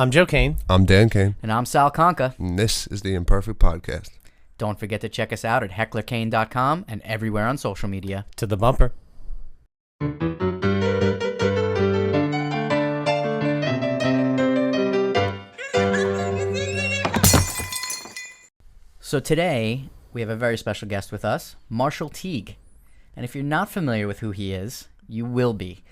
I'm Joe Kane. I'm Dan Kane. And I'm Sal Conca. And this is the Imperfect Podcast. Don't forget to check us out at hecklerkane.com and everywhere on social media. To the bumper. So today, we have a very special guest with us, Marshall Teague. And if you're not familiar with who he is, you will be.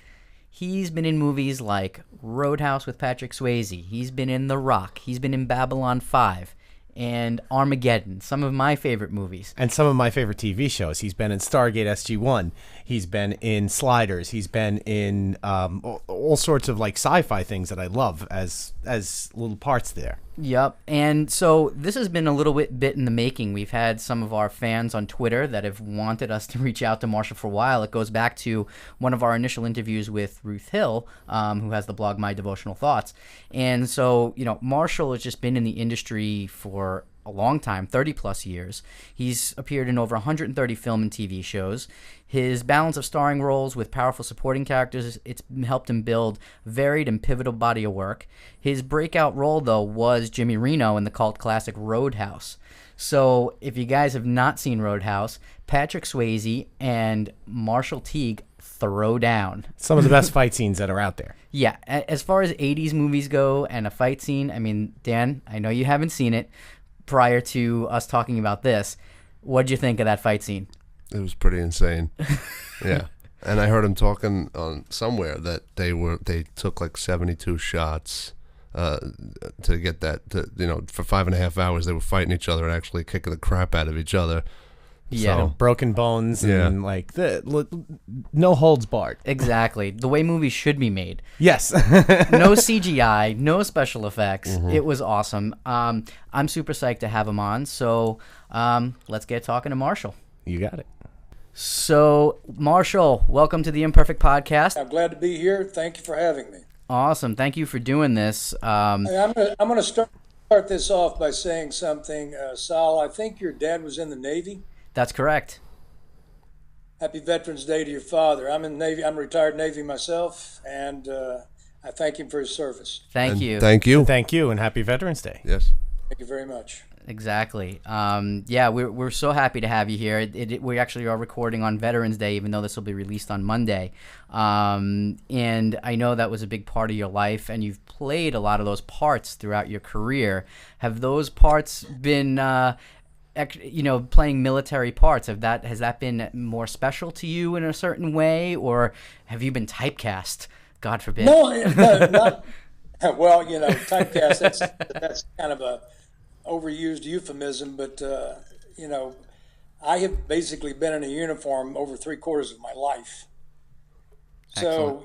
He's been in movies like Roadhouse with Patrick Swayze. He's been in The Rock. He's been in Babylon 5 and Armageddon, some of my favorite movies. And some of my favorite TV shows. He's been in Stargate SG-1. He's been in Sliders. He's been in all sorts of like sci-fi things that I love as little parts there. Yep. And so this has been a little bit in the making. We've had some of our fans on Twitter that have wanted us to reach out to Marshall for a while. It goes back to one of our initial interviews with Ruth Hill, who has the blog My Devotional Thoughts. And so, Marshall has just been in the industry for a long time, 30 plus years. He's appeared in over 130 film and TV shows. His balance of starring roles with powerful supporting characters, it's helped him build varied and pivotal body of work. His breakout role, though, was Jimmy Reno in the cult classic Roadhouse. So if you guys have not seen Roadhouse, Patrick Swayze and Marshall Teague throw down. Some of the best fight scenes that are out there. Yeah, as far as 80s movies go and a fight scene, I mean, Dan, I know you haven't seen it prior to us talking about this. What'd you think of that fight scene? It was pretty insane. Yeah. And I heard him talking on somewhere that they took like 72 shots to get that, for 5.5 hours they were fighting each other and actually kicking the crap out of each other. Yeah, So, broken bones and no holds barred. exactly. The way movies should be made. Yes. No CGI, no special effects. Mm-hmm. It was awesome. I'm super psyched to have him on. So let's get talking to Marshall. You got it. So, Marshall, welcome to the Imperfect Podcast. I'm glad to be here. Thank you for having me. Awesome. Thank you for doing this. I'm going to start this off by saying something. Sal, I think your dad was in the Navy. That's correct. Happy Veterans Day to your father. I'm in the Navy. I'm a retired Navy myself, and I thank him for his service. Thank you. Thank you. Thank you, and happy Veterans Day. Yes. Thank you very much. Exactly. Yeah, we're so happy to have you here. We actually are recording on Veterans Day, even though this will be released on Monday. And I know that was a big part of your life, and you've played a lot of those parts throughout your career. Have those parts been, playing military parts? Has that been more special to you in a certain way, or have you been typecast? God forbid. No, not, well, typecast, that's kind of a overused euphemism, but I have basically been in a uniform over 3/4 of my life. So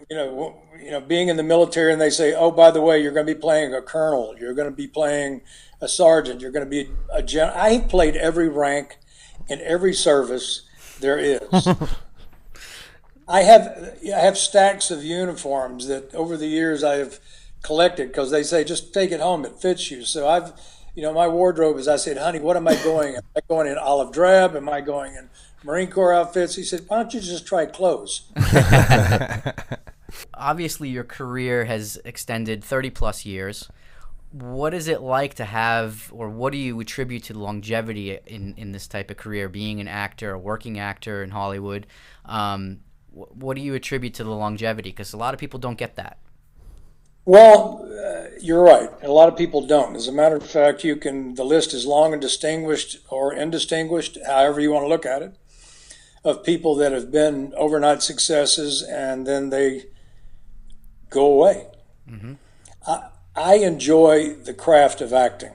being in the military, and they say, oh, by the way, you're going to be playing a colonel, you're going to be playing a sergeant, you're going to be a general. I have played every rank in every service there is. I have stacks of uniforms that over the years I have collected, because they say just take it home, it fits you. So I've my wardrobe is, I said, honey, what am I going? Am I going in olive drab? Am I going in Marine Corps outfits? He said, why don't you just try clothes? Obviously, your career has extended 30 plus years. What is it like to have, or what do you attribute to the longevity in this type of career, being an actor, a working actor in Hollywood? What do you attribute to the longevity? Because a lot of people don't get that. Well, you're right. A lot of people don't. As a matter of fact, the list is long and distinguished or indistinguished, however you want to look at it, of people that have been overnight successes and then they go away. Mm-hmm. I enjoy the craft of acting.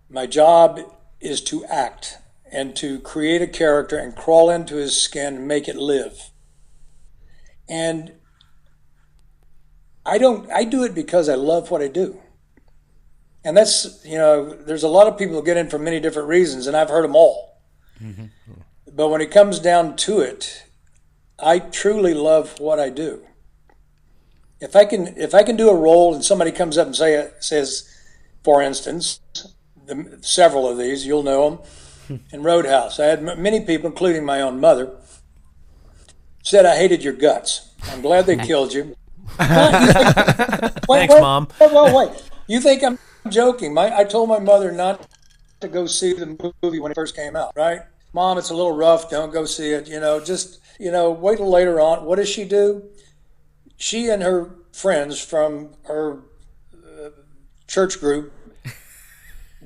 My job is to act and to create a character and crawl into his skin and make it live. And I do it because I love what I do. And that's, there's a lot of people who get in for many different reasons, and I've heard them all. Mm-hmm. But when it comes down to it, I truly love what I do. If I can do a role and somebody comes up and says, for instance, several of these, you'll know them, in Roadhouse, I had many people, including my own mother, said I hated your guts. I'm glad they killed you. Thanks, Mom. Wait. You think I'm joking? I told my mother not to go see the movie when it first came out, right? Mom, it's a little rough. Don't go see it. Wait till later on. What does she do? She and her friends from her church group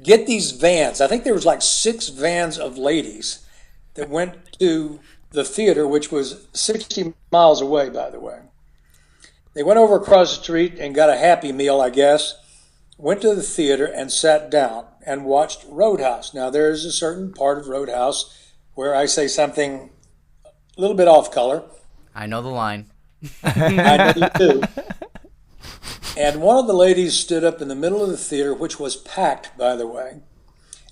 get these vans. I think there was like 6 vans of ladies that went to the theater, which was 60 miles away, by the way. They went over across the street and got a Happy Meal, I guess, went to the theater and sat down and watched Roadhouse. Now, there is a certain part of Roadhouse where I say something a little bit off color. I know the line. I know you do. And one of the ladies stood up in the middle of the theater, which was packed, by the way,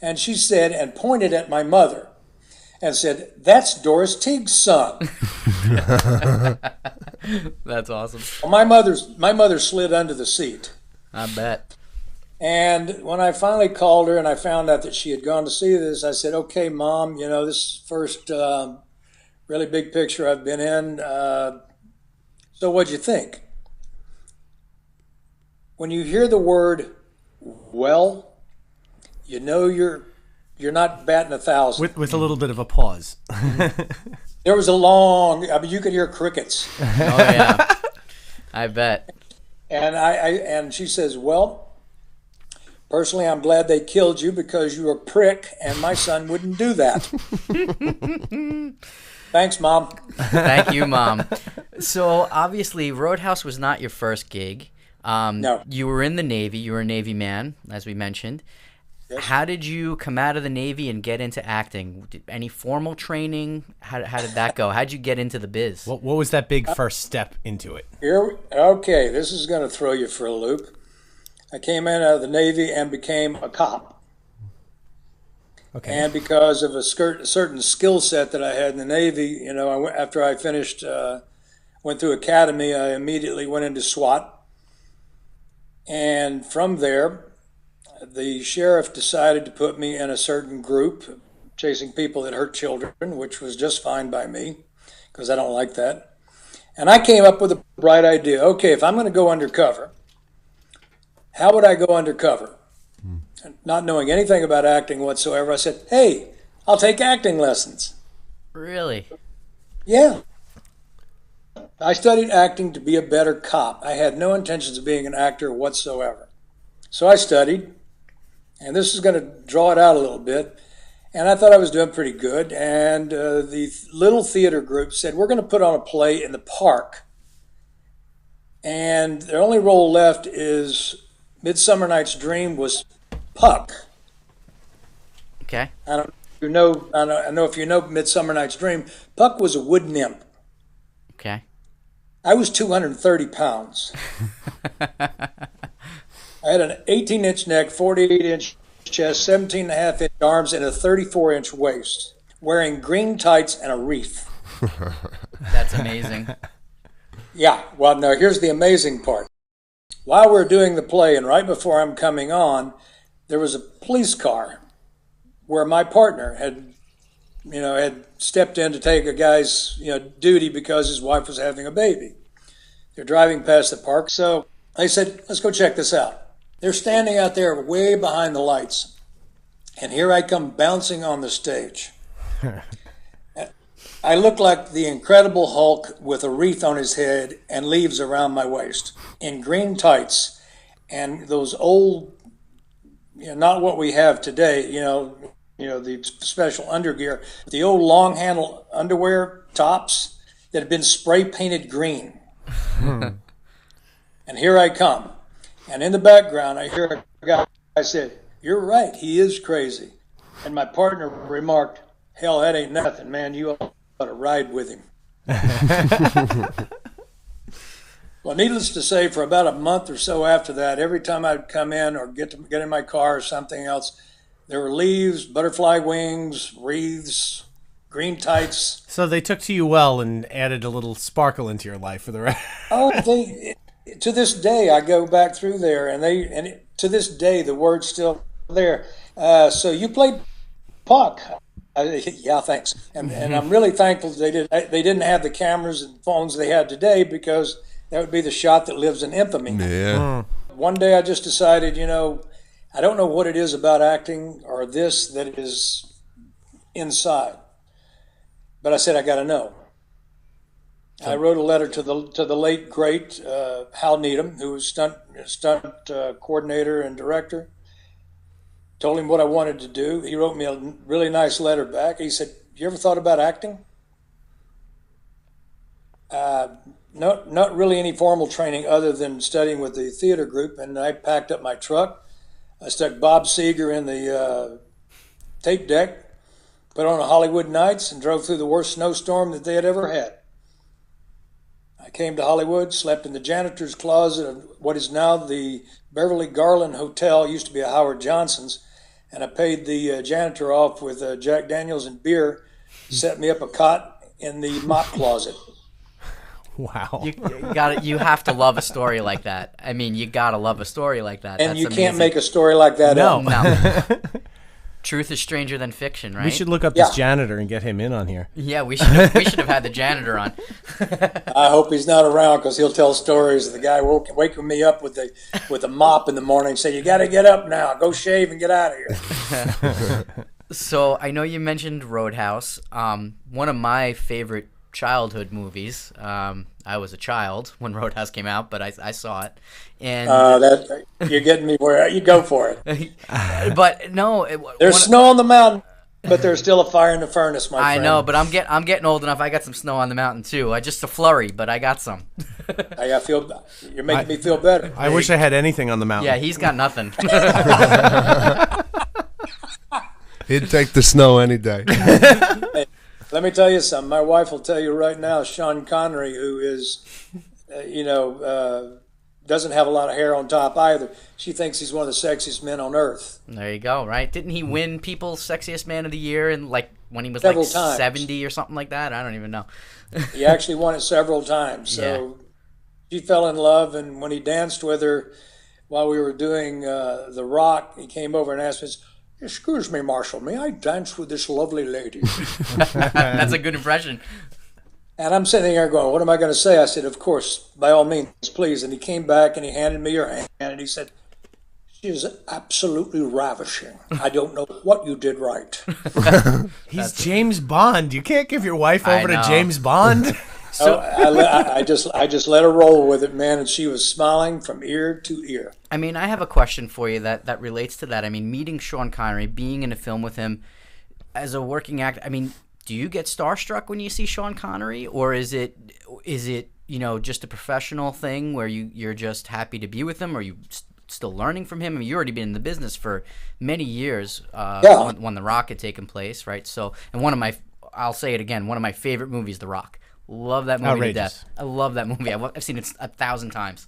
and she said, and pointed at my mother, and said, "That's Doris Teague's son." That's awesome. Well, my mother slid under the seat. I bet. And when I finally called her and I found out that she had gone to see this, I said, "Okay, Mom, this is the first really big picture I've been in. So what'd you think?" When you hear the word "well," you're not batting 1,000. With a little bit of a pause. There was you could hear crickets. Oh, yeah. I bet. And she says, "Well, personally, I'm glad they killed you because you're a prick, and my son wouldn't do that." Thanks, Mom. Thank you, Mom. So, obviously, Roadhouse was not your first gig. No. You were in the Navy. You were a Navy man, as we mentioned. Yes. How did you come out of the Navy and get into acting? Any formal training? How did that go? How'd you get into the biz? What was that big first step into it? Okay, this is going to throw you for a loop. I came in out of the Navy and became a cop. Okay. And because of a certain skill set that I had in the Navy, after I finished, went through academy, I immediately went into SWAT. And from there, the sheriff decided to put me in a certain group, chasing people that hurt children, which was just fine by me, because I don't like that. And I came up with a bright idea. Okay, if I'm going to go undercover, how would I go undercover? Not knowing anything about acting whatsoever, I said, "Hey, I'll take acting lessons." Really? Yeah. I studied acting to be a better cop. I had no intentions of being an actor whatsoever. So I studied, and this is going to draw it out a little bit, and I thought I was doing pretty good. And the little theater group said, "We're going to put on a play in the park." And their only role left is Midsummer Night's Dream was Puck. Okay. I don't know if you know Midsummer Night's Dream. Puck was a wood nymph. Okay. I was 230 pounds. I had an 18-inch neck, 48-inch chest, 17.5-inch arms, and a 34-inch waist, wearing green tights and a wreath. That's amazing. Yeah, well, now here's the amazing part. While we're doing the play and right before I'm coming on, there was a police car where my partner had stepped in to take a guy's, duty because his wife was having a baby. They're driving past the park, so I said, "Let's go check this out." They're standing out there way behind the lights, and here I come bouncing on the stage. I look like the Incredible Hulk with a wreath on his head and leaves around my waist, in green tights, and those old, not what we have today, the special undergear, the old long handle underwear tops that had been spray painted green. And here I come. And in the background, I hear a guy, I said, "You're right, he is crazy." And my partner remarked, "Hell, that ain't nothing, man. You ought to ride with him." Well, needless to say, for about a month or so after that, every time I'd come in or get in my car or something else, there were leaves, butterfly wings, wreaths, green tights. So they took to you well and added a little sparkle into your life for the rest. To this day, I go back through there, and to this day, the word's still there. So you played Puck. Yeah, thanks. And I'm really thankful they didn't have the cameras and phones they had today, because That would be the shot that lives in infamy. Yeah. One day I just decided, I don't know what it is about acting or this that is inside. But I said, I got to know. I wrote a letter to the late, great Hal Needham, who was stunt coordinator and director. Told him what I wanted to do. He wrote me a really nice letter back. He said, you ever thought about acting? Not really any formal training other than studying with the theater group. And I packed up my truck. I stuck Bob Seger in the tape deck, put on a Hollywood Nights, and drove through the worst snowstorm that they had ever had. I came to Hollywood, slept in the janitor's closet of what is now the Beverly Garland Hotel, used to be a Howard Johnson's, and I paid the janitor off with Jack Daniels and beer, set me up a cot in the mop closet. Wow. You have to love a story like that. I mean, you gotta love a story like that. And That's you amazing. can't make a story like that up. No. Truth is stranger than fiction, right? We should look up this janitor and get him in on here. Yeah, we should have had the janitor on. I hope he's not around because he'll tell stories. The guy waking me up with a mop in the morning and say, you got to get up now. Go shave and get out of here. So I know you mentioned Roadhouse. One of my favorite childhood movies. I was a child when Roadhouse came out, but I saw it. And you're getting me where you go for it. But no, there's snow on the mountain, but there's still a fire in the furnace, my friend. I know, but I'm getting old enough. I got some snow on the mountain too. Just a flurry, but I got some. You're making me feel better. I wish I had anything on the mountain. Yeah, he's got nothing. He'd take the snow any day. Hey, let me tell you something. My wife will tell you right now, Sean Connery, who is, doesn't have a lot of hair on top either. She thinks he's one of the sexiest men on earth. There you go, right? Didn't he win People's Sexiest Man of the Year when he was several times. 70 or something like that? I don't even know. He actually won it several times. So she fell in love, and when he danced with her while we were doing The Rock, he came over and asked me, excuse me, Marshall, may I dance with this lovely lady? That's a good impression. And I'm sitting there going, what am I going to say? I said, of course, by all means, please. And he came back and he handed me her hand and he said, she is absolutely ravishing. I don't know what you did right. He's James Bond. You can't give your wife over to James Bond. So I just let her roll with it, man, and she was smiling from ear to ear. I mean, I have a question for you that relates to that. I mean, meeting Sean Connery, being in a film with him as a working actor, I mean, do you get starstruck when you see Sean Connery, or is it just a professional thing where you're just happy to be with him, or are you still learning from him? I mean, you've already been in the business for many years when The Rock had taken place, right? So, and I'll say it again, one of my favorite movies, The Rock. Love that movie to death. I love that movie. I've seen it 1,000 times.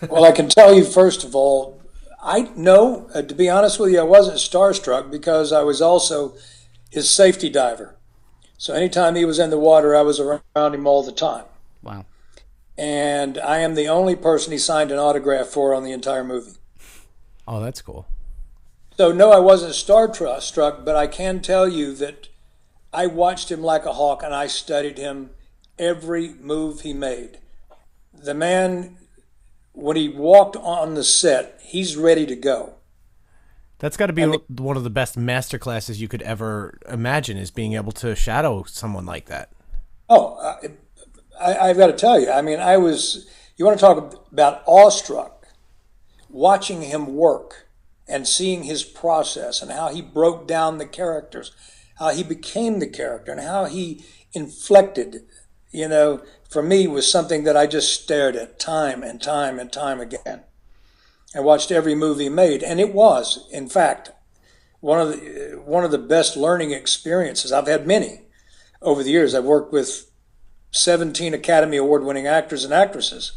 Well, I can tell you, first of all, to be honest with you, I wasn't starstruck because I was also his safety diver. So anytime he was in the water, I was around him all the time. Wow. And I am the only person he signed an autograph for on the entire movie. Oh, that's cool. So no, I wasn't starstruck, but I can tell you that I watched him like a hawk and I studied him every move he made. The man, when he walked on the set, he's ready to go. That's got to be one of the best master classes you could ever imagine, is being able to shadow someone like that. Oh, I've got to tell you, I mean, you want to talk about awestruck, watching him work and seeing his process and how he broke down the characters, how he became the character, and how he inflected, for me was something that I just stared at time and time and time again. I watched every movie he made, and it was, in fact, one of the best learning experiences. I've had many over the years. I've worked with 17 Academy Award-winning actors and actresses,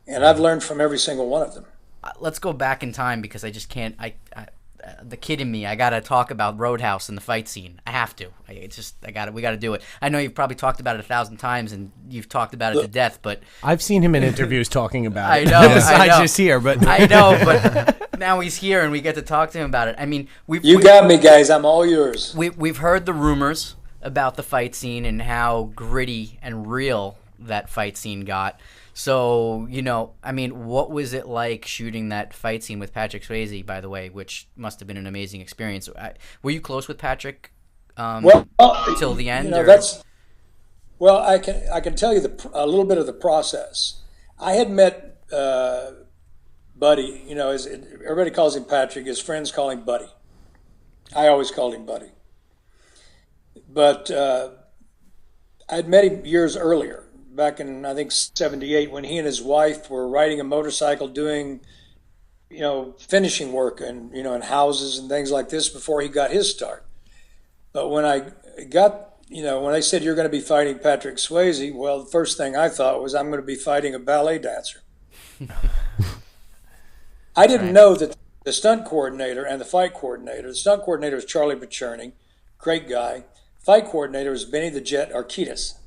and I've learned from every single one of them. Let's go back in time because I just can't. The kid in me, I gotta talk about Roadhouse and the fight scene. I have to. We gotta do it. I know you've probably talked about it 1,000 times and you've talked about it to death, but I've seen him in interviews talking about it. I know. Besides just here, but I know, but now he's here and we get to talk to him about it. I mean, you got me, guys. I'm all yours. We've heard the rumors about the fight scene and how gritty and real that fight scene got. So, I mean, what was it like shooting that fight scene with Patrick Swayze, by the way, which must have been an amazing experience. Were you close with Patrick till the end? I can tell you a little bit of the process. I had met Buddy, everybody calls him Patrick. His friends call him Buddy. I always called him Buddy. But I'd met him years earlier, back in, I think, 78, when he and his wife were riding a motorcycle doing, finishing work and, in houses and things like this before he got his start. But when I got, when they said you're going to be fighting Patrick Swayze, well, the first thing I thought was I'm going to be fighting a ballet dancer. I didn't know that the stunt coordinator and the fight coordinator, the stunt coordinator is Charlie Pacherny, great guy. Fight coordinator is Benny the Jet Arquittas.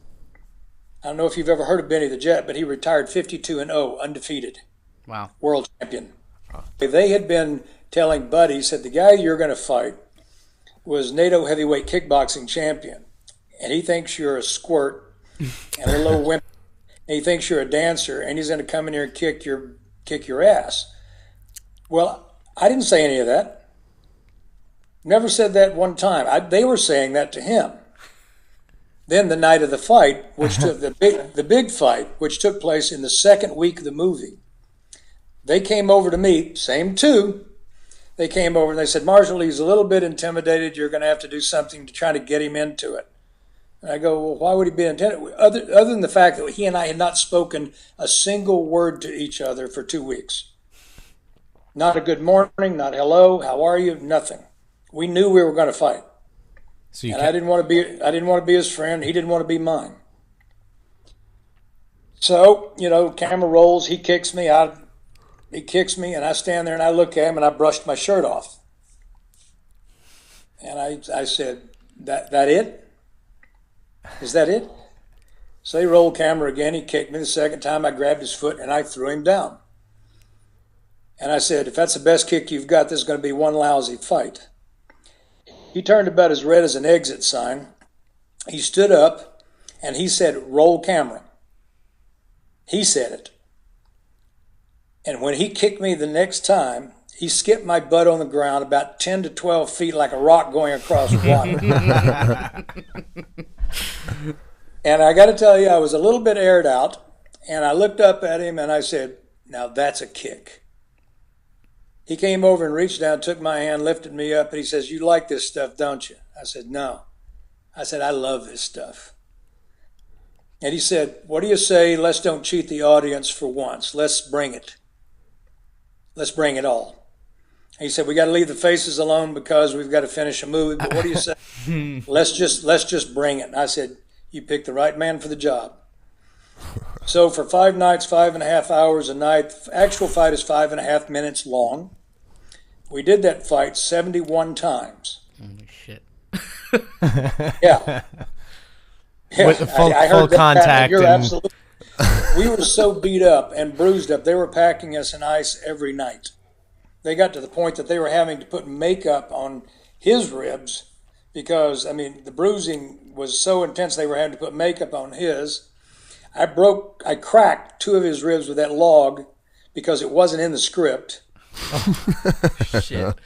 I don't know if you've ever heard of Benny the Jet, but he retired 52-0, undefeated. Wow. World champion. Wow. They had been telling Buddy, said, the guy you're going to fight was NATO heavyweight kickboxing champion, and he thinks you're a squirt and a little wimp, and he thinks you're a dancer, and he's going to come in here and kick your ass. Well, I didn't say any of that. Never said that one time. They were saying that to him. Then the night of the fight, which took the big fight, which took place in the second week of the movie, they came over to me, same two. They came over and they said, Marshall, he's a little bit intimidated. You're going to have to do something to try to get him into it. And I go, well, why would he be intimidated? Other than the fact that he and I had not spoken a single word to each other for 2 weeks. Not a good morning, not hello, how are you, nothing. We knew we were going to fight. I didn't want to be his friend. He didn't want to be mine. So, camera rolls. He kicks me. And I stand there and I look at him and I brushed my shirt off. And I said, that it? Is that it? So they rolled camera again. He kicked me the second time. I grabbed his foot and I threw him down. And I said, if that's the best kick you've got, this is going to be one lousy fight. He turned about as red as an exit sign. He stood up and he said, roll camera. He said it. And when he kicked me the next time, he skipped my butt on the ground about 10 to 12 feet like a rock going across water. And I got to tell you, I was a little bit aired out. And I looked up at him and I said, now that's a kick. He came over and reached down, took my hand, lifted me up, and he says, you like this stuff, don't you? I said, no. I said, I love this stuff. And he said, what do you say, let's don't cheat the audience for once. Let's bring it. Let's bring it all. And he said, we got to leave the faces alone because we've got to finish a movie, but what do you say? Let's just bring it. And I said, you picked the right man for the job. So for 5 nights, 5.5 hours a night, the actual fight is 5.5 minutes long. We did that fight 71 times. Holy shit. Yeah. With full contact. You're absolutely. We were so beat up and bruised up, they were packing us in ice every night. They got to the point that they were having to put makeup on his ribs because, the bruising was so intense they were having to put makeup on his. I cracked 2 of his ribs with that log because it wasn't in the script. Shit.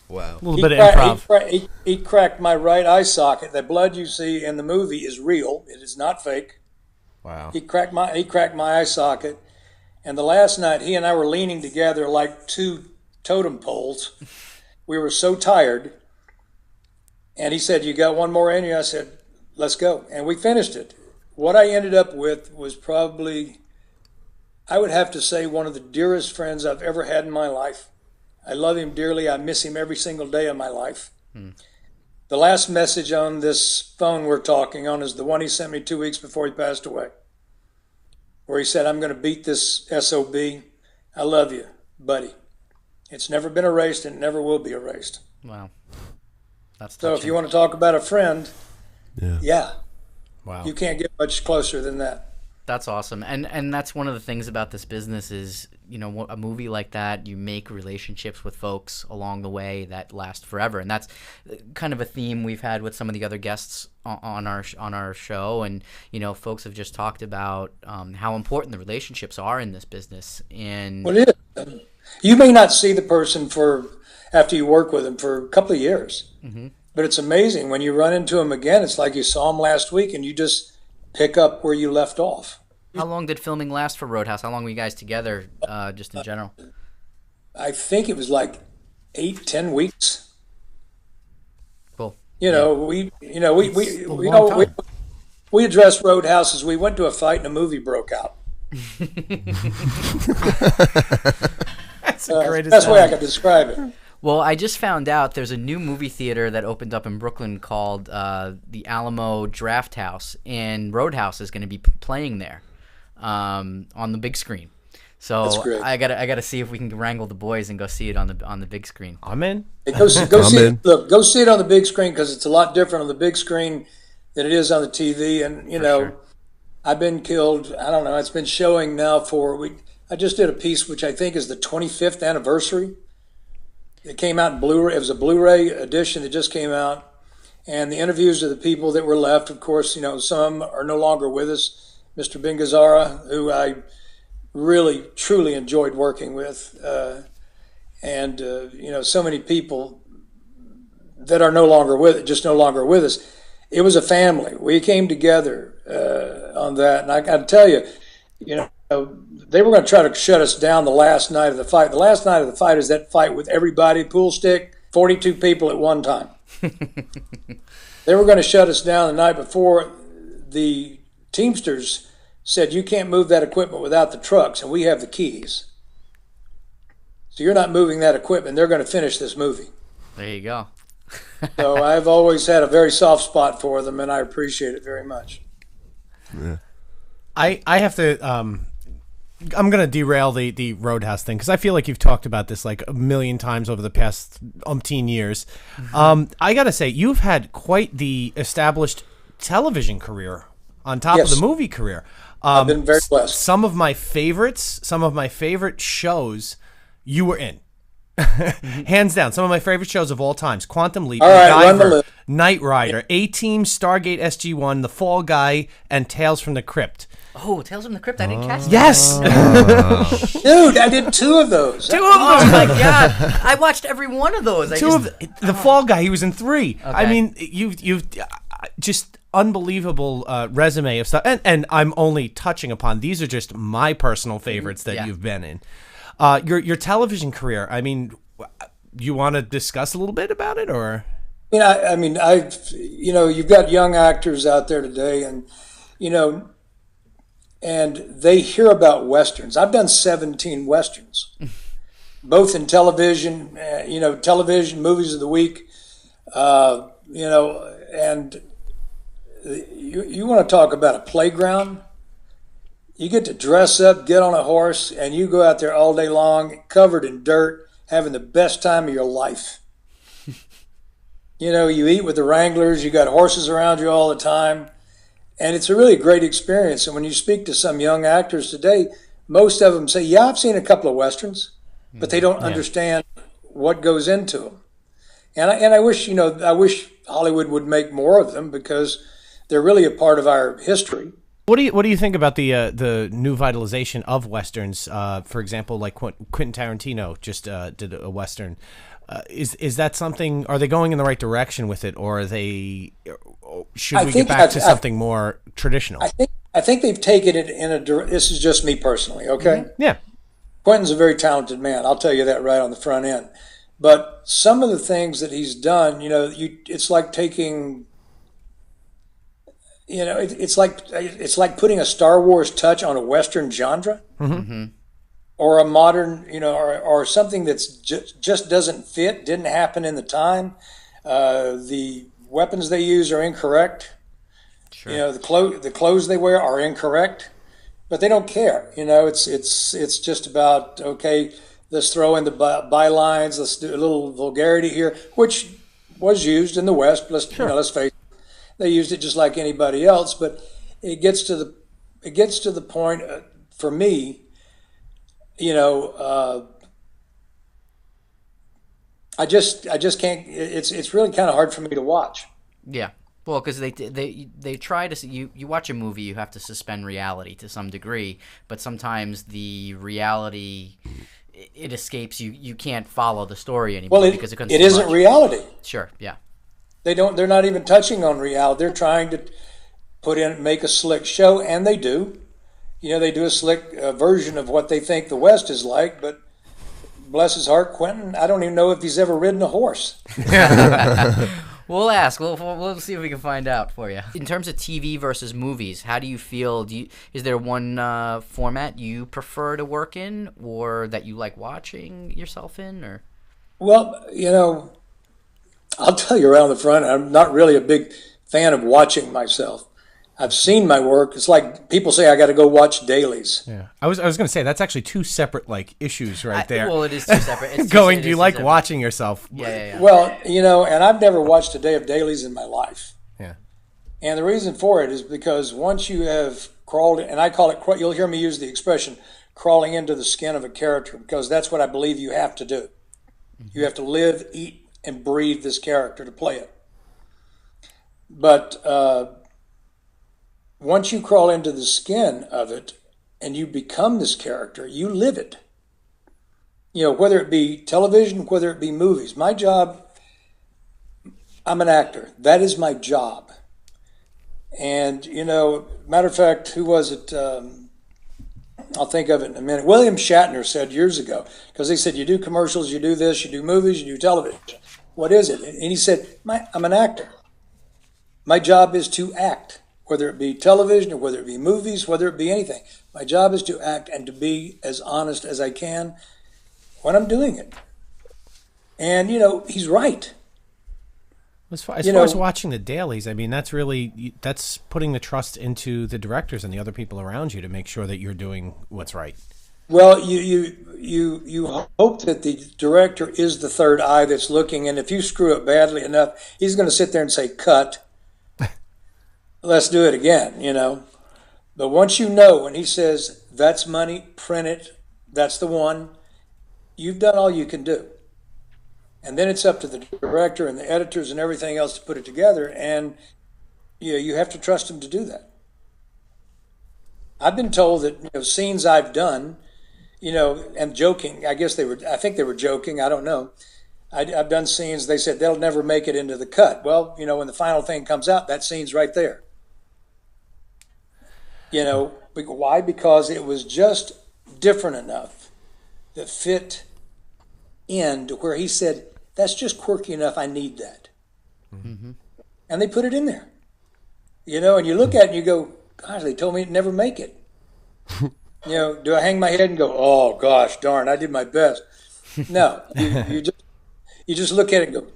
Wow. A little bit of improv. He cracked my right eye socket. The blood you see in the movie is real. It is not fake. Wow. He cracked my eye socket. And the last night, he and I were leaning together like 2 totem poles. We were so tired. And he said, you got one more in you? I said, let's go. And we finished it. What I ended up with was probably, I would have to say, one of the dearest friends I've ever had in my life. I love him dearly. I miss him every single day of my life. The last message on this phone we're talking on is the one he sent me 2 weeks before he passed away, where he said, I'm going to beat this SOB. I love you, buddy. It's never been erased and it never will be erased. Wow. That's so touching. if you want to talk about a friend, yeah. Wow. You can't get much closer than that. That's awesome. And that's one of the things about this business is, a movie like that, you make relationships with folks along the way that last forever, and that's kind of a theme we've had with some of the other guests on our show. And folks have just talked about how important the relationships are in this business. And well, it is. You may not see the person after you work with them for a couple of years, but it's amazing when you run into them again. It's like you saw them last week, and you just pick up where you left off. How long did filming last for Roadhouse? How long were you guys together, just in general? I think it was like 8-10 weeks. Cool. We addressed Roadhouse as we went to a fight and a movie broke out. That's the greatest. Best way I could describe it. Well, I just found out there's a new movie theater that opened up in Brooklyn called the Alamo Draft House, and Roadhouse is going to be playing there on the big screen. So I gotta see if we can wrangle the boys and go see it on the big screen. I'm in. Hey, go see it on the big screen, because it's a lot different on the big screen than it is on the TV. And sure. I've been killed. I don't know. It's been showing now I just did a piece which I think is the 25th anniversary. It came out in Blu-ray. It was a Blu-ray edition that just came out, and the interviews of the people that were left. Of course, some are no longer with us. Mr. Bingazara, who I really, truly enjoyed working with, and so many people that are no longer with us. It was a family. We came together on that, and I got to tell you, they were going to try to shut us down the last night of the fight. The last night of the fight is that fight with everybody, pool stick, 42 people at one time. They were going to shut us down the night before. The Teamsters said, you can't move that equipment without the trucks, and we have the keys. So you're not moving that equipment. They're going to finish this movie. There you go. So I've always had a very soft spot for them, and I appreciate it very much. Yeah. I have to I'm going to derail the Roadhouse thing, because I feel like you've talked about this like a million times over the past umpteen years. I got to say, you've had quite the established television career on top of the movie career. I've been very blessed. Some of my favorite shows you were in. Hands down, some of my favorite shows of all times: Quantum Leap, MacGyver, Knight Rider, A-Team, Stargate SG-1, The Fall Guy, and Tales from the Crypt. Oh, Tales from the Crypt! I didn't catch that. Yes, dude, I did 2 of those. Oh my god, I watched every one of those. The Fall Guy, he was in 3. Okay. I mean, you've just unbelievable resume of stuff, and I'm only touching upon these are just my personal favorites that you've been in. Your television career, I mean, you want to discuss a little bit about it, or? You've got young actors out there today, and and they hear about Westerns. I've done 17 Westerns, both in television, television, movies of the week, and you want to talk about a playground. You get to dress up, get on a horse, and you go out there all day long, covered in dirt, having the best time of your life. You eat with the Wranglers, you got horses around you all the time, and it's a really great experience. And when you speak to some young actors today, most of them say, yeah, I've seen a couple of Westerns, but they don't understand what goes into them. And I wish Hollywood would make more of them, because they're really a part of our history. What do you think about the new vitalization of Westerns? For example, like Quentin Tarantino just did a Western. Is that something? Are they going in the right direction with it, or should we get back to something more traditional? I think they've taken it in a. This is just me personally, okay? Mm-hmm. Yeah. Quentin's a very talented man. I'll tell you that right on the front end. But some of the things that he's done, it's like taking. It's like putting a Star Wars touch on a Western genre, or a modern, or something that's just doesn't fit, didn't happen in the time. The weapons they use are incorrect. Sure. The clothes they wear are incorrect, but they don't care. It's just about, okay, let's throw in the bylines, let's do a little vulgarity here, which was used in the West. Let's face it. They used it just like anybody else, but it gets to the point for me. you know, I just can't. It's really kind of hard for me to watch. Yeah. Well, because they try to you watch a movie, you have to suspend reality to some degree, but sometimes the reality it escapes you. You can't follow the story anymore because it isn't reality. Sure. Yeah. They're not even touching on reality. They're trying to make a slick show, and they do. You know, they do a slick version of what they think the West is like, but bless his heart, Quentin, I don't even know if he's ever ridden a horse. We'll ask. We'll see if we can find out for you. In terms of TV versus movies, how do you feel? Is there one format you prefer to work in, or that you like watching yourself in? Or well, you know, I'll tell you around the front, I'm not really a big fan of watching myself. I've seen my work. It's like people say I got to go watch dailies. Yeah, I was going to say that's actually two separate issues right there. Well, it is two separate. Do you like watching yourself? Yeah. Well, you know, and I've never watched a day of dailies in my life. Yeah. And the reason for it is because once you have crawled, and I call it, you'll hear me use the expression, crawling into the skin of a character, because that's what I believe you have to do. You have to live, eat, and breathe this character to play it. But once you crawl into the skin of it and you become this character, you live it. You know, whether it be television, whether it be movies. My job, I'm an actor. That is my job. And, you know, matter of fact, who was it? I'll think of it in a minute. William Shatner said years ago, because he said, you do commercials, you do this, you do movies, you do television. What is it? And he said, I'm an actor. My job is to act. Whether it be television or whether it be movies, whether it be anything. My job is to act and to be as honest as I can when I'm doing it. And, you know, he's right. As far as watching the dailies, I mean, that's putting the trust into the directors and the other people around you to make sure that you're doing what's right. Well, you hope that the director is the third eye that's looking, and if you screw up badly enough, he's going to sit there and say, cut. Let's do it again, you know. But once you know, when he says, that's money, print it, that's the one, you've done all you can do. And then it's up to the director and the editors and everything else to put it together, and you have to trust them to do that. I've been told that scenes I've done, and joking, I think they were joking, I don't know. I've done scenes, they said they'll never make it into the cut. Well, when the final thing comes out, that scene's right there. Why? Because it was just different enough that fit in to where he said, that's just quirky enough, I need that. Mm-hmm. And they put it in there. And you look at it and you go, gosh, they told me to never make it. Do I hang my head and go, oh gosh, darn, I did my best? No, you just look at it and go,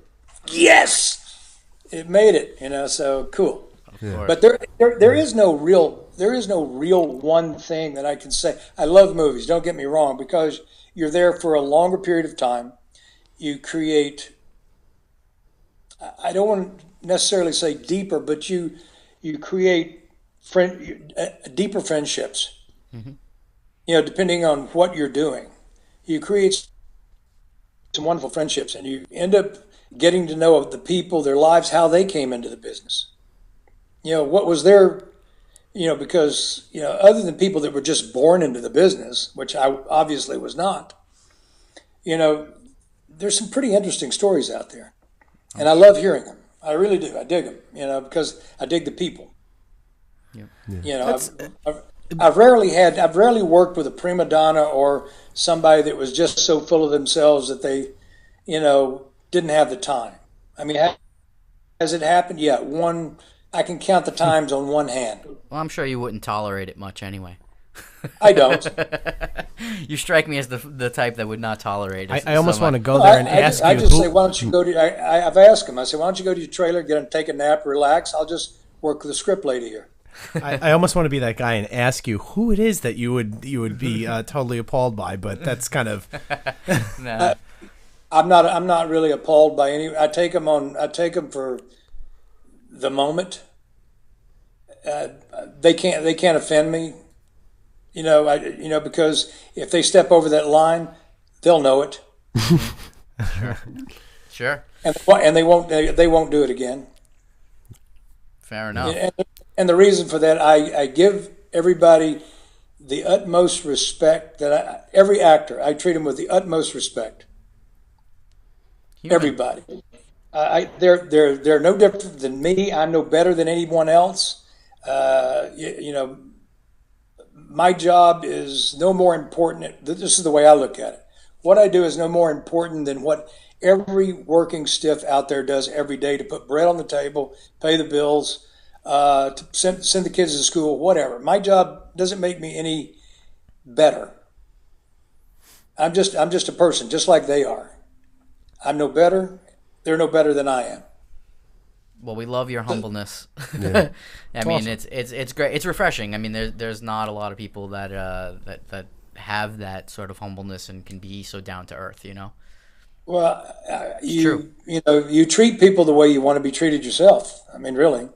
yes, it made it, so cool. Yeah. But there is no real one thing that I can say. I love movies, don't get me wrong, because you're there for a longer period of time. You create, I don't want to necessarily say deeper, but you create deeper friendships. Mm-hmm. Depending on what you're doing, you create some wonderful friendships, and you end up getting to know the people, their lives, how they came into the business. What was their, because, other than people that were just born into the business, which I obviously was not, there's some pretty interesting stories out there. And I love hearing them. I really do. I dig them, because I dig the people. Yeah. I've rarely worked with a prima donna or somebody that was just so full of themselves that they, didn't have the time. I mean, has it happened? Yeah, I can count the times on one hand. Well, I'm sure you wouldn't tolerate it much anyway. I don't. You strike me as the type that would not tolerate it. I almost want to go there and ask you. I just say, why don't you go to? I've asked him. I said, why don't you go to your trailer, take a nap, relax? I'll just work with the script lady here. I almost want to be that guy and ask you who it is that you would be totally appalled by, but that's kind of. No. I'm not really appalled by any. I take them for the moment. They can't offend me. Because if they step over that line, they'll know it. Sure. And they won't do it again. Fair enough. And the reason for that, I give everybody the utmost respect. Every actor, I treat them with the utmost respect. Everybody. They're no different than me. I'm no better than anyone else. My job is no more important. This is the way I look at it. What I do is no more important than what every working stiff out there does every day to put bread on the table, pay the bills, to send the kids to school, whatever. My job doesn't make me any better. I'm just a person, just like they are. I'm no better. They're no better than I am. Well, we love your humbleness. Yeah. I mean, awesome. It's great. It's refreshing. I mean, there's not a lot of people that have that sort of humbleness and can be so down to earth. Well, you treat people the way you want to be treated yourself. I mean, really.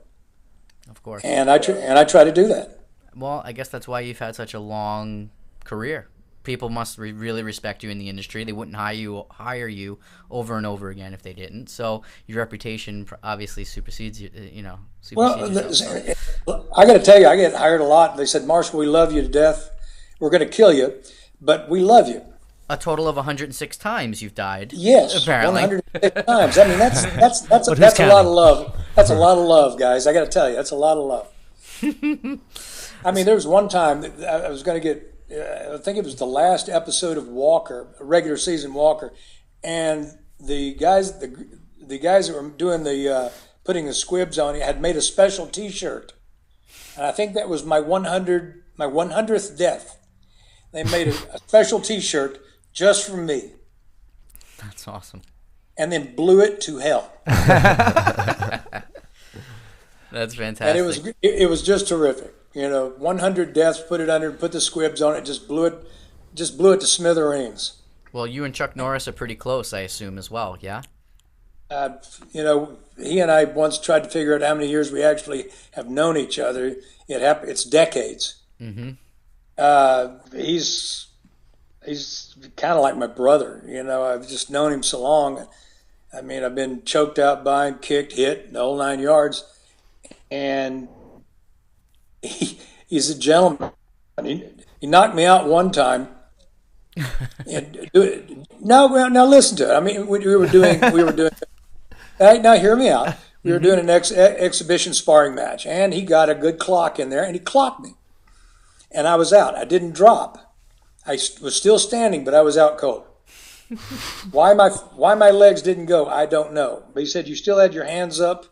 Of course. And I try to do that. Well, I guess that's why you've had such a long career. People must really respect you in the industry. They wouldn't hire you over and over again if they didn't. So your reputation obviously supersedes you. Well, I got to tell you, I get hired a lot. They said, "Marshall, we love you to death. We're going to kill you, but we love you." A total of 106 times you've died. Yes, apparently 106 times. I mean, that's a lot of love. That's a lot of love, guys. I got to tell you, that's a lot of love. I mean, there was one time that I was going to get. I think it was the last episode of Walker, a regular season Walker, and the guys that were doing the putting the squibs on it had made a special T-shirt, and I think that was my 100th death. They made a special T-shirt just for me. That's awesome. And then blew it to hell. That's fantastic. And it was just terrific. 100 deaths, put the squibs on it, just blew it to smithereens. Well, you and Chuck Norris are pretty close, I assume, as well, yeah? He and I once tried to figure out how many years we actually have known each other. It's decades. Mm-hmm. He's kind of like my brother. I've just known him so long. I mean, I've been choked out by him, kicked, hit, the whole 9 yards. And he's a gentleman. He knocked me out one time. Now listen to it. I mean, we were doing. Now hear me out. We were doing an exhibition sparring match, and he got a good clock in there, and he clocked me, and I was out. I didn't drop. I was still standing, but I was out cold. Why my legs didn't go, I don't know. But he said, you still had your hands up.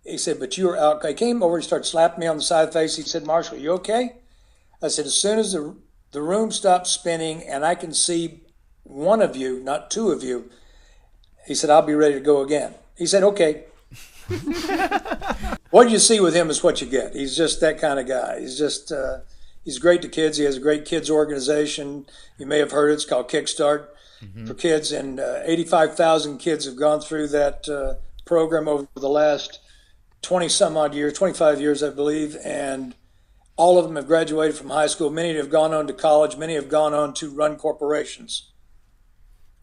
He said, but you were out. He came over and started slapping me on the side of the face. He said, Marshall, you okay? I said, as soon as the room stops spinning and I can see one of you, not two of you, he said, I'll be ready to go again. He said, okay. What you see with him is what you get. He's just that kind of guy. He's great to kids. He has a great kids organization. You may have heard it. It's called Kickstart for Kids. And 85,000 kids have gone through that program over the last 20-some-odd years, 25 years, I believe, and all of them have graduated from high school. Many have gone on to college. Many have gone on to run corporations.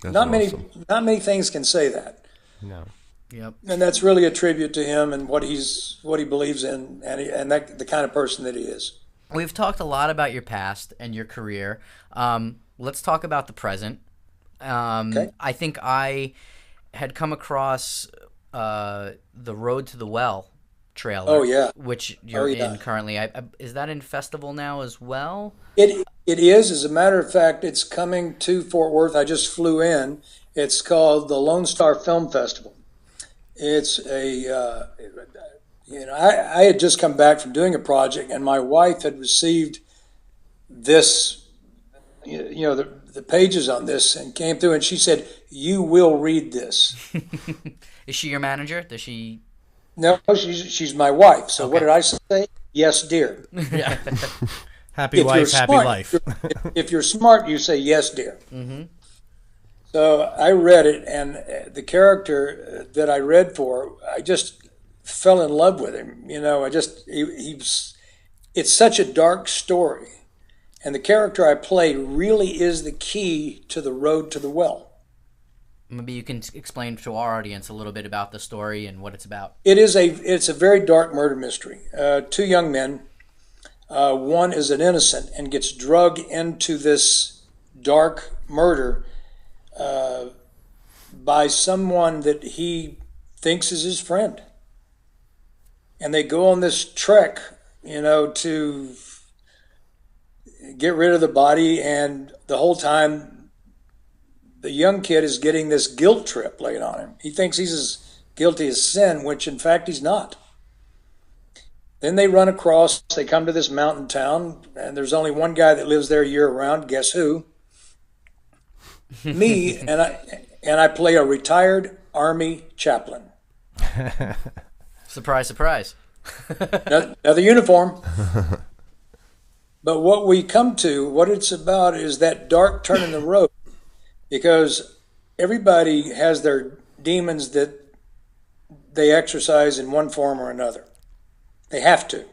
That's not awesome. many things can say that. No. Yep. And that's really a tribute to him and what he believes in, and the kind of person that he is. We've talked a lot about your past and your career. Let's talk about the present. Okay. I think I had come across the Road to the Well trailer. Oh, yeah. Which you're in currently. Is that in festival now as well? It is. As a matter of fact, it's coming to Fort Worth. I just flew in. It's called the Lone Star Film Festival. It's I had just come back from doing a project, and my wife had received this, the pages on this, and came through, and she said, "You will read this." Is she your manager? Does she? No, she's my wife. So Okay. what did I say? Yes, dear. Yeah. Happy wife, happy life. If you're smart, you say yes, dear. Mm-hmm. So I read it, and the character that I read for, I just fell in love with him. It's such a dark story, And the character I play really is the key to the road to the well. Maybe you can explain to our audience a little bit about the story and what it's about. It's a very dark murder mystery. Two young men, one is an innocent and gets drugged into this dark murder by someone that he thinks is his friend. And they go on this trek, to get rid of the body, and the whole time the young kid is getting this guilt trip laid on him. He thinks he's as guilty as sin, which in fact he's not. Then they come to this mountain town, and there's only one guy that lives there year round. Guess who? Me, and I play a retired Army chaplain. Surprise, surprise. Another uniform. But what it's about is that dark turn in the road, because everybody has their demons that they exercise in one form or another. They have to.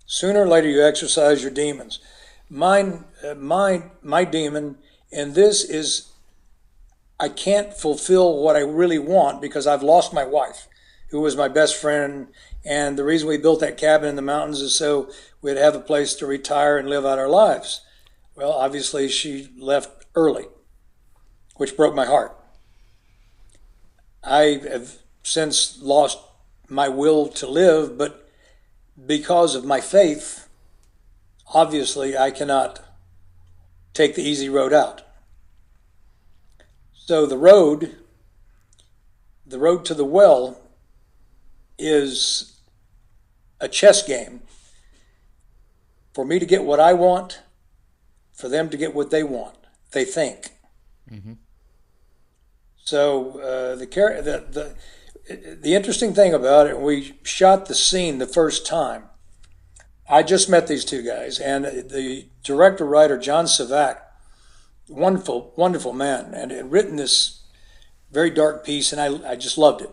Sooner or later, you exercise your demons. My demon in this is I can't fulfill what I really want because I've lost my wife, who was my best friend. And the reason we built that cabin in the mountains is so we'd have a place to retire and live out our lives. Well, obviously, she left early, which broke my heart. I have since lost my will to live, but because of my faith, obviously, I cannot take the easy road out. So the road to the well is a chess game for me to get what I want, for them to get what they want, they think. Mm-hmm. So the interesting thing about it, we shot the scene the first time. I just met these two guys, and the director-writer, John Savak, wonderful, wonderful man, and had written this very dark piece, and I just loved it.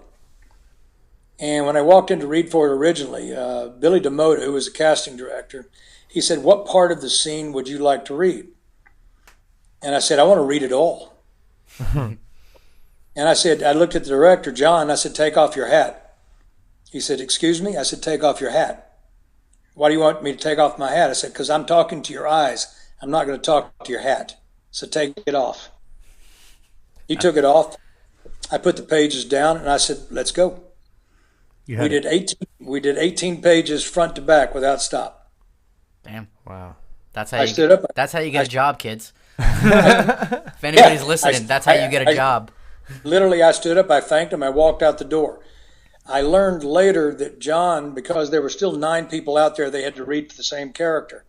And when I walked in to read for it originally, Billy DeMotta, who was a casting director, he said, "What part of the scene would you like to read?" And I said, "I want to read it all." And I looked at the director, John, and I said, "Take off your hat." He said, "Excuse me?" I said, "Take off your hat." "Why do you want me to take off my hat?" I said, "Because I'm talking to your eyes. I'm not going to talk to your hat. So take it off." He took it off. I put the pages down, and I said, "Let's go." We did 18 pages front to back without stop. Damn. Wow. That's how you get a job, kids. If anybody's listening, that's how you get a job. Literally, I stood up, I thanked him, I walked out the door. I learned later that John, because there were still 9 people out there, they had to read the same character.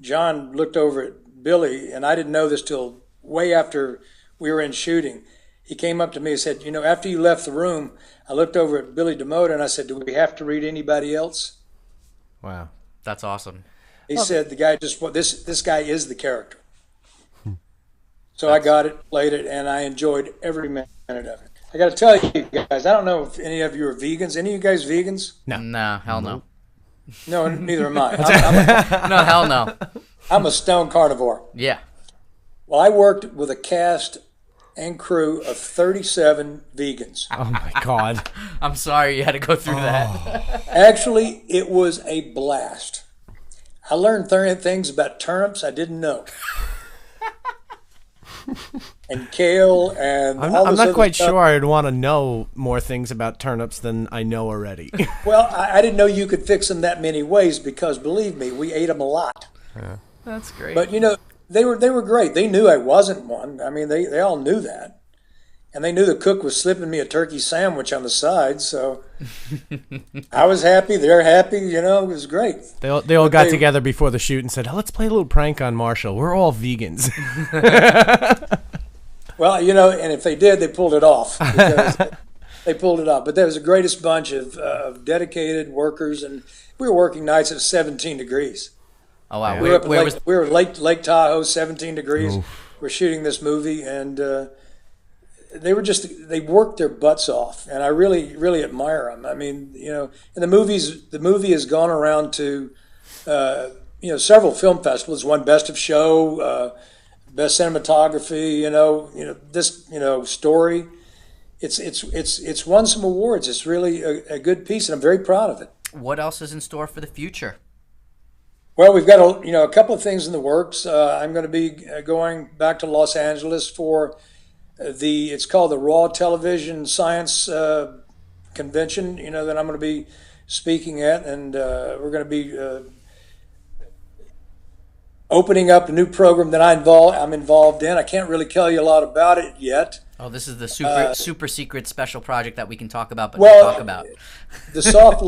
John looked over at Billy, and I didn't know this till way after we were in shooting. He came up to me and said, "After you left the room, I looked over at Billy DeMotta and I said, 'Do we have to read anybody else?'" Wow. That's awesome. He said, "The guy this guy is the character." So I got it, played it, and I enjoyed every minute of it. I got to tell you guys, I don't know if any of you are vegans. Any of you guys vegans? No, hell no. No, neither am I. No, hell no. I'm a stone carnivore. Yeah. Well, I worked with a cast and crew of 37 vegans. Oh my God. I'm sorry you had to go through that. Actually, it was a blast. I learned things about turnips I didn't know. And kale and I'm not quite sure I'd want to know more things about turnips than I know already. Well, I didn't know you could fix them that many ways because, believe me, we ate them a lot. Yeah. That's great. But, they were great. They knew I wasn't one. I mean, they all knew that. And they knew the cook was slipping me a turkey sandwich on the side, so I was happy. They're happy. It was great. They all got together before the shoot and said, "Oh, let's play a little prank on Marshall. We're all vegans." Well, and if they did, they pulled it off. They pulled it off. But there was the greatest bunch of dedicated workers, and we were working nights at 17 degrees. Oh, wow. We were Lake Tahoe, 17 degrees. Oof. We're shooting this movie, and they worked their butts off, and I really, really admire them. I mean, and the movie has gone around to, several film festivals. Won Best of Show, Best Cinematography. This story. It's won some awards. It's really a good piece, and I'm very proud of it. What else is in store for the future? Well, we've got a couple of things in the works. I'm going to be going back to Los Angeles for it's called the Raw Television Science Convention. That I'm going to be speaking at, and we're going to be opening up a new program that I'm involved in. I can't really tell you a lot about it yet. Oh, this is the super secret special project that we can talk about, but not talk about. The soft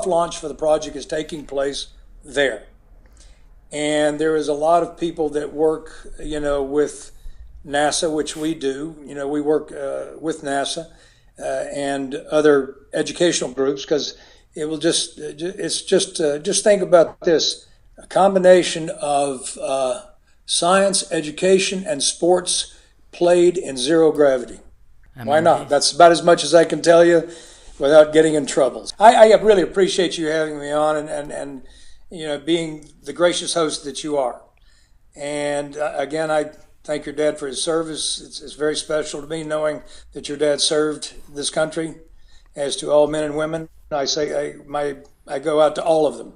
launch for the project is taking place there, and there is a lot of people that work, with NASA, which we do. We work with NASA and other educational groups, because it will just think about this: a combination of science, education, and sports played in zero gravity. Why not? That's about as much as I can tell you without getting in trouble. I really appreciate you having me on and being the gracious host that you are. And again, I thank your dad for his service. It's very special to me knowing that your dad served this country, as to all men and women. I say I go out to all of them.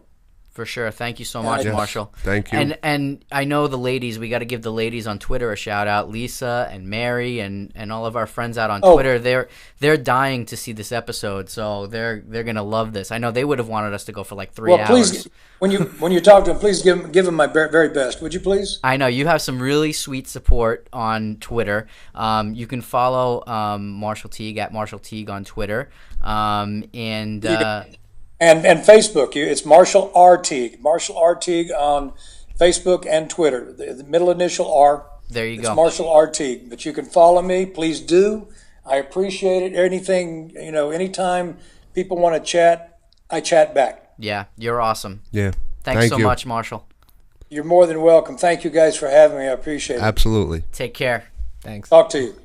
For sure. Thank you so much, Marshall. Thank you. And I know the ladies, we got to give the ladies on Twitter a shout out, Lisa and Mary and all of our friends out on Twitter. They're dying to see this episode, so they're going to love this. I know they would have wanted us to go for like 3 hours. Please, when you talk to them, please give them my very best. Would you please? I know you have some really sweet support on Twitter. You can follow Marshall Teague at Marshall Teague on Twitter. And Facebook, it's Marshall R. Teague. Marshall R. Teague on Facebook and Twitter. The middle initial R. There you go. It's Marshall R. Teague. But you can follow me. Please do. I appreciate it. Anything, anytime people want to chat, I chat back. Yeah, you're awesome. Yeah. Thanks so much, Marshall. You're more than welcome. Thank you guys for having me. I appreciate it. Absolutely. Take care. Thanks. Talk to you.